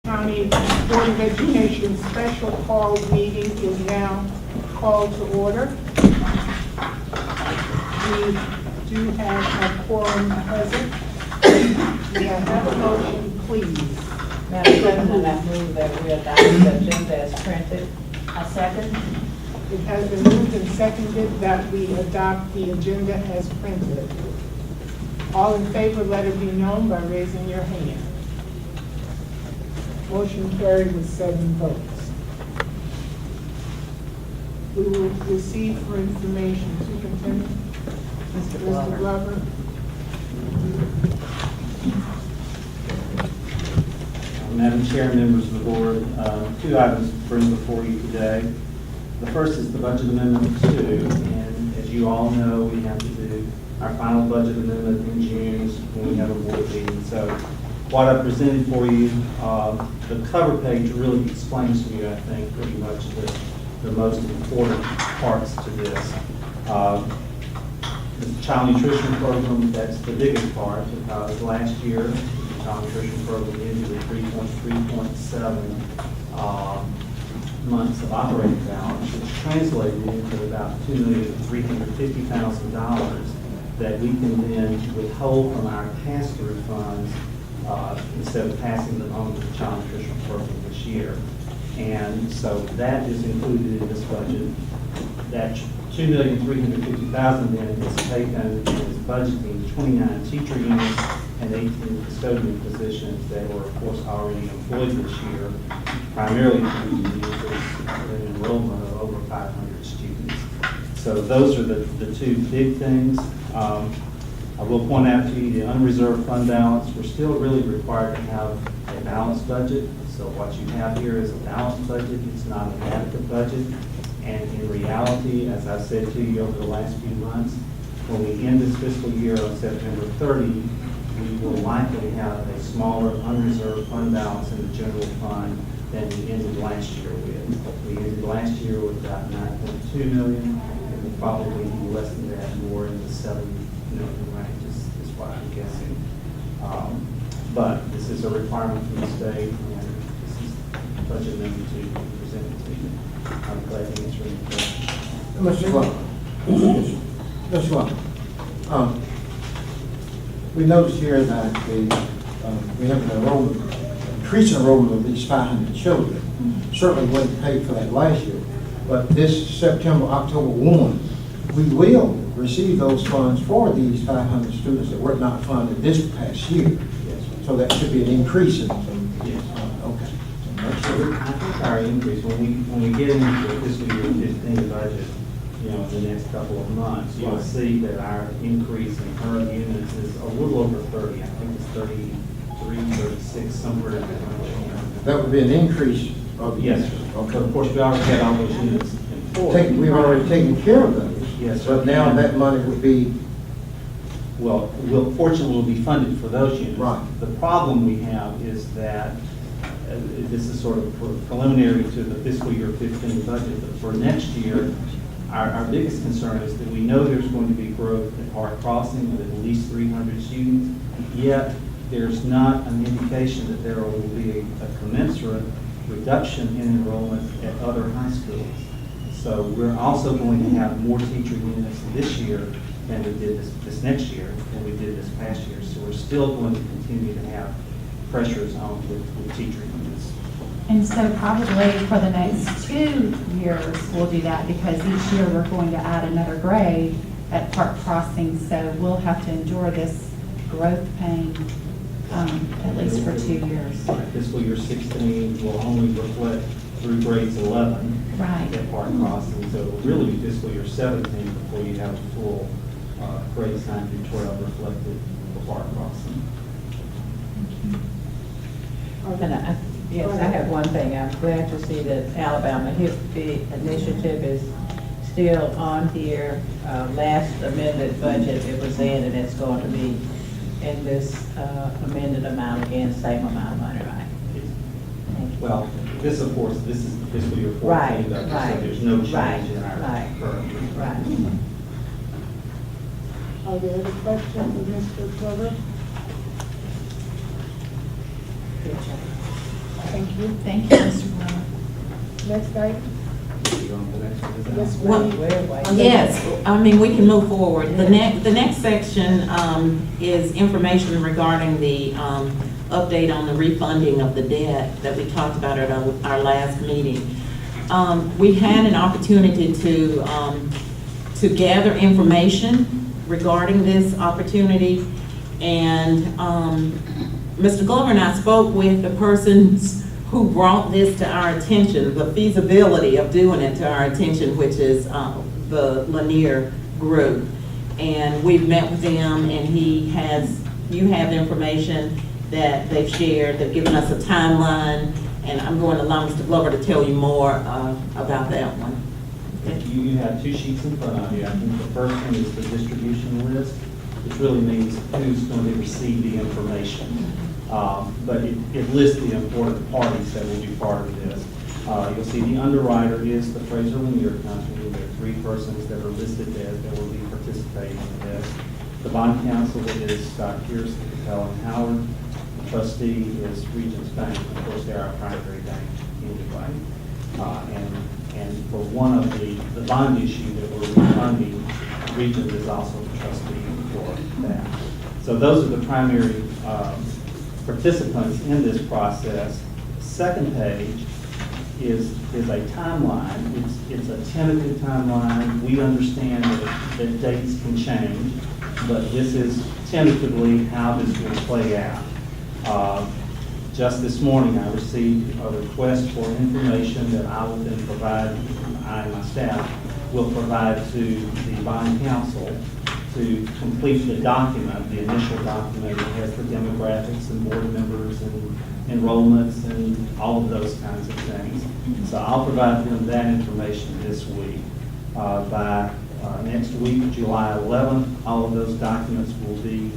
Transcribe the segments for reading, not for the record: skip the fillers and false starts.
County Board of Education special call meeting is now called to order. We do have a quorum present. May I have a motion, please? Madam President, I move that we adopt the agenda as printed. I second. It has been moved and seconded that we adopt the agenda as printed. All in favor, let it be known by raising your hand. Motion carried with 7 votes. We will receive for information. Superintendent? Mr. Glover? Madam Chair, members of the board, 2 items to bring before you today. The first is the budget amendment 2, and as you all know, we have to do our final budget amendment in June when we have a board meeting. So what I presented for you, the cover page really explains to you, I think, pretty much the most important parts to this. The child nutrition program, that's the biggest part, because last year, the child nutrition program ended at 3.7 months of operating balance, which translated into about $2,350,000 that we can then withhold from our pass-through funds instead of passing them on to the child nutrition program this year. And so that is included in this budget. That $2,350,000 then is taken and is budgeting 29 teacher units and 18 custodian positions that were, of course, already employed this year, primarily through the increase in enrollment of over 500 students. So those are the 2 big things. I will point out to you the unreserved fund balance. We're still really required to have a balanced budget. So what you have here is a balanced budget. It's not an adequate budget. And in reality, as I've said to you over the last few months, when we end this fiscal year on September 30, we will likely have a smaller unreserved fund balance in the general fund than we ended last year with. We ended last year with about 9.2 million, and we'll probably be less than that, more in the 7 million range is what I'm guessing. But this is a requirement from the state, and this is budget amendment to be presented to you. I'm glad to answer any questions. Mr. Clark. Mr. Clark. We noticed here that we have an enrollment, increased enrollment of these 500 children. Certainly wasn't paid for that last year, but this September, October 1, we will receive those funds for these 500 students that were not funded this past year. Yes. So that should be an increase in them. Yes. Okay. I think our increase, when we get into the fiscal year 15 budget, in the next couple of months, you'll see that our increase in current units is a little over 30. I think it's 33, 36, somewhere in that range. That would be an increase of. Yes, sir. Okay. But of course, we already had all those units employed. We've already taken care of those. Yes, sir. But now that money would be. Well, fortunately, we'll be funded for those units. Right. The problem we have is that this is sort of preliminary to the fiscal year 15 budget, but for next year, our biggest concern is that we know there's going to be growth at Park Crossing with at least 300 students, yet there's not an indication that there will be a commensurate reduction in enrollment at other high schools. So we're also going to have more teacher units this year than we did this next year than we did this past year. So we're still going to continue to have pressures on with teacher units. And so probably for the next 2 years, we'll do that because each year we're going to add another grade at Park Crossing. So we'll have to endure this growth pain at least for 2 years. Fiscal year 16 will only reflect through grades 11 Right. at Park Crossing. So it will really be fiscal year 17 before you have a full grades 9 through 12 reflected for Park Crossing. And yes, I have one thing. I'm glad to see that Alabama HIP initiative is still on here. Last amended budget, it was in, and it's going to be in this amended amount again, same amount of money, right? Thank you. Well, this, of course, this is the fiscal year 14 Right, budget, right, so there's no change right, in our right, current. right. Are there other questions of Mr. Glover? Good job. Thank you. Thank you, Mr. Glover. Next item? You on the next one? Is that- Yes, Well, ma'am. Yes, I mean, we can move forward. The next section is information regarding the update on the refunding of the debt that we talked about at our last meeting. We had an opportunity to gather information regarding this opportunity, and Mr. Glover and I spoke with the persons who brought this to our attention, the feasibility of doing it to our attention, which is the Lanier Group. And we've met with them, and you have information that they've shared. They've given us a timeline, and I'm going to allow Mr. Glover to tell you more about that one. You have two sheets in front of you. I think the first one is the distribution list, which really means who's going to receive the information. But it lists the important parties that will be part of this. You'll see the underwriter is the Fraser Lanier Company. There are three persons that are listed there that will be participating in this. The bond counsel is Pierce, Capel, and Howard. The trustee is Regions Bank. Of course, they're our primary bank anyway. And for one of the bond issue that we're refunding, Regions is also the trustee for that. So those are the primary participants in this process. The second page is a timeline. It's a tentative timeline. We understand that dates can change, but this is tentatively how this will play out. Just this morning, I received a request for information that I will then provide, I and my staff will provide to the bond counsel to complete the document, the initial document that has the demographics and board members and enrollments and all of those kinds of things. So I'll provide them that information this week. By next week, July 11th, all of those documents will be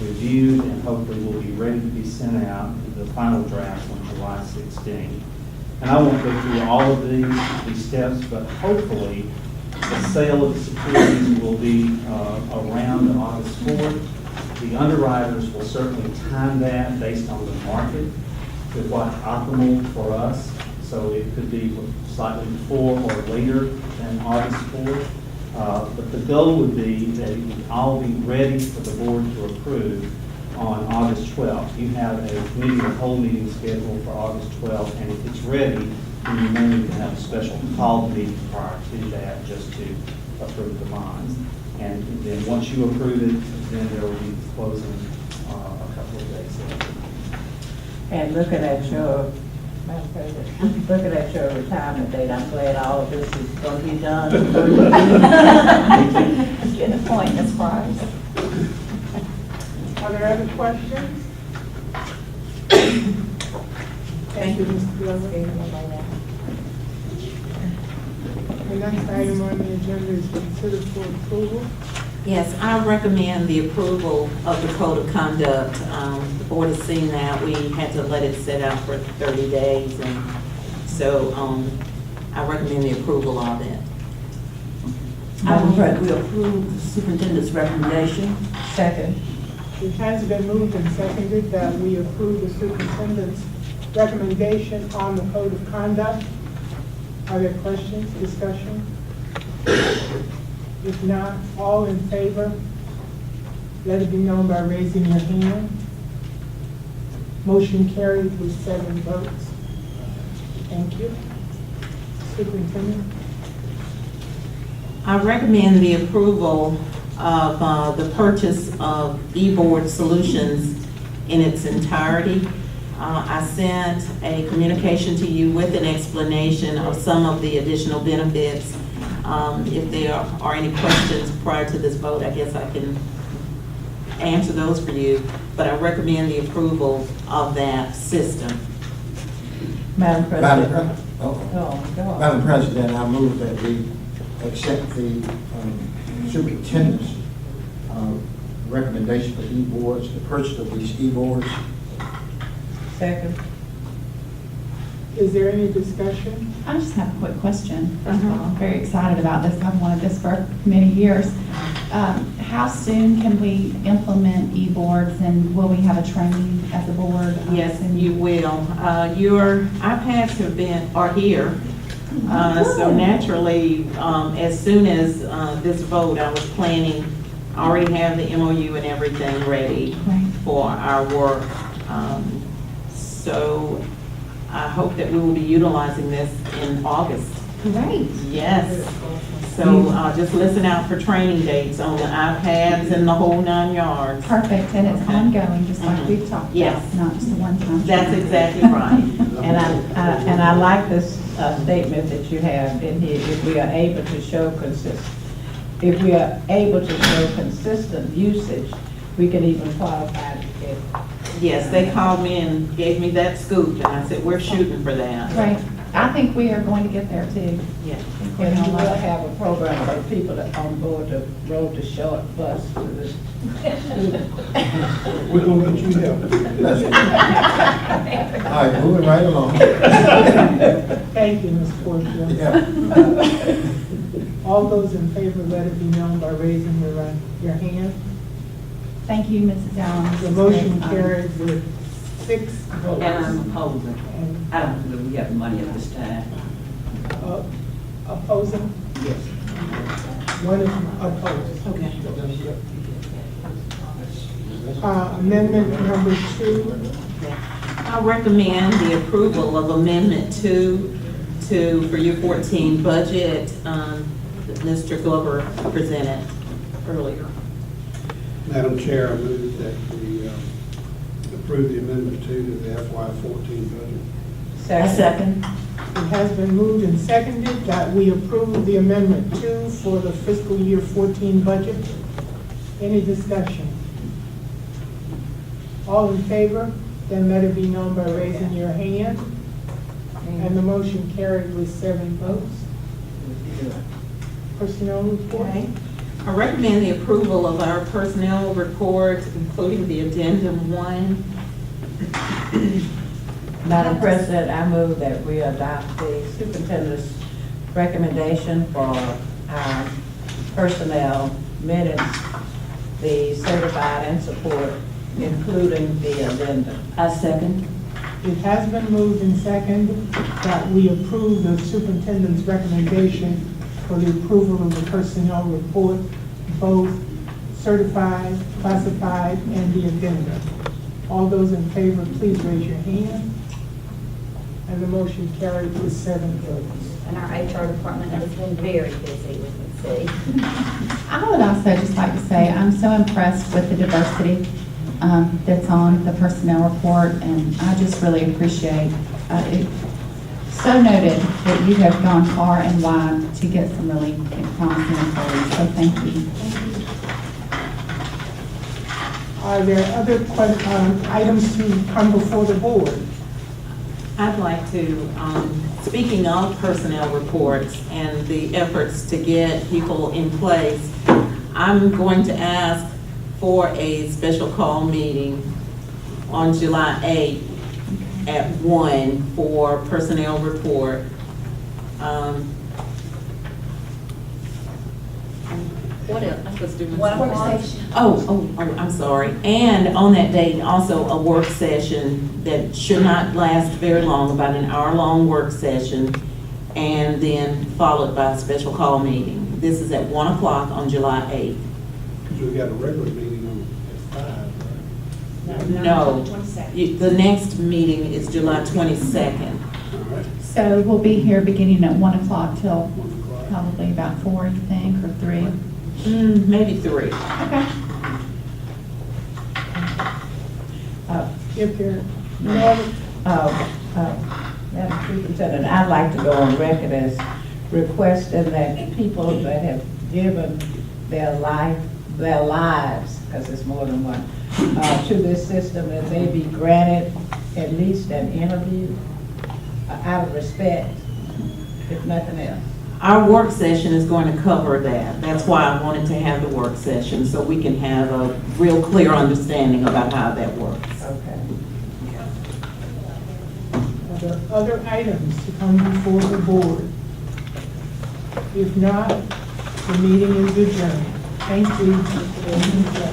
reviewed and hopefully will be ready to be sent out, the final drafts on July 16th. And I won't go through all of these steps, but hopefully the sale of the securities will be around August 4th. The underwriters will certainly time that based on the market to what's optimal for us. So it could be slightly before or later than August 4th. But the goal would be that it would all be ready for the board to approve on August 12th. You have a committee of whole meeting scheduled for August 12th, and if it's ready, then you may need to have a special call meeting prior to that just to approve the bonds. And then once you approve it, then there will be closing a couple of days later. And looking at your, Madam President, looking at your retirement date, I'm glad all of this is going to be done. Get the point, Ms. Price. Are there other questions? Thank you, Mr. Glover. The next item on the agenda is considered for approval. Yes, I recommend the approval of the code of conduct. The board has seen that. We had to let it sit out for 30 days, and so I recommend the approval of it. Madam President, we approve the superintendent's recommendation. Second. It has been moved and seconded that we approve the superintendent's recommendation on the code of conduct. Are there questions, discussion? If not, all in favor, let it be known by raising your hand. Motion carried with 7 votes. Thank you. Superintendent? I recommend the approval of the purchase of eBoard Solutions in its entirety. I sent a communication to you with an explanation of some of the additional benefits. If there are any questions prior to this vote, I guess I can answer those for you, but I recommend the approval of that system. Madam President. Go on. Go Madam on. President, I move that we accept the superintendent's recommendation for e-boards, the purchase of these e-boards. Second. Is there any discussion? I just have a quick question. First of all, I'm very excited about this. I've wanted this for many years. how soon can we implement e-boards, and will we have a training as a board? Yes, you will. Your iPads are here. So naturally, as soon as this vote, I was planning, I already have the MOU and everything ready Right. for our work. So I hope that we will be utilizing this in August. Great. Yes. So just listen out for training dates on the iPads and the whole 9 yards. Perfect, and it's Okay. ongoing, just like Mhm. we've talked Yes. about, not just a one-time. That's thing. exactly right. And I like this statement that you have in here, if we are able to show consistent usage, we can even qualify it. Yes, they called me and gave me that scoop, and I said, we're shooting for that. Right, I think we are going to get there too. Yeah. And you will have a program for people that on board the road to short bus to the students. We're gonna get you help. All right, moving right along. Thank you, Ms. Porter. Yeah. All those in favor, let it be known by raising your hand. Thank you, Mrs. Allen. The motion carried with 6 votes. And I'm opposing. And, I don't believe we have money at this time. opposing? Yes. One is opposed. Okay. Amendment number 2. I recommend the approval of Amendment 2 for year 14 budget that Mr. Glover presented earlier. Madam Chair, I move that we approve the amendment 2 to the FY14 budget. A second. It has been moved and seconded that we approve the amendment 2 for the fiscal year 14 budget. Any discussion? All in favor, then let it be known by raising your hand. And the motion carried with 7 votes. Personnel report. Okay. I recommend the approval of our personnel report, including the addendum 1. Madam President, I move that we adopt the superintendent's recommendation for our personnel minutes, the certified and support, including the addendum. A second. It has been moved and seconded that we approve the superintendent's recommendation for the approval of the personnel report, both certified, classified, and the addendum. All those in favor, please raise your hand. And the motion carried with 7 votes. And our HR department has been very busy, we can see. I would also just like to say, I'm so impressed with the diversity that's on the personnel report, and I just really appreciate it. So noted that you have gone far and wide to get some really promising employees, so thank you. Are there other items to come before the board? I'd like to, speaking of personnel reports and the efforts to get people in place, I'm going to ask for a special call meeting on July 8th at 1 for personnel report. What else? I'm supposed to do What work o'clock? session. Oh, I'm sorry. And on that date, also a work session that should not last very long, about an hour-long work session, and then followed by a special call meeting. This is at 1 o'clock on July 8th. Because we got a regular meeting on at 5, right? No, the next meeting is July 22nd. All right, So we'll be here beginning at 1 o'clock till 1 o'clock. probably about 4, you think, or 3? Maybe 3. Okay. If there are no other Madam Superintendent, I'd like to go on record as requesting that people that have given their lives, because it's more than one, to this system, that they be granted at least an interview out of respect, if nothing else. Our work session is going to cover that. That's why I wanted to have the work session, so we can have a real clear understanding about how that works. Okay. Are there other items to come before the board? If not, the meeting is adjourned. Thank you.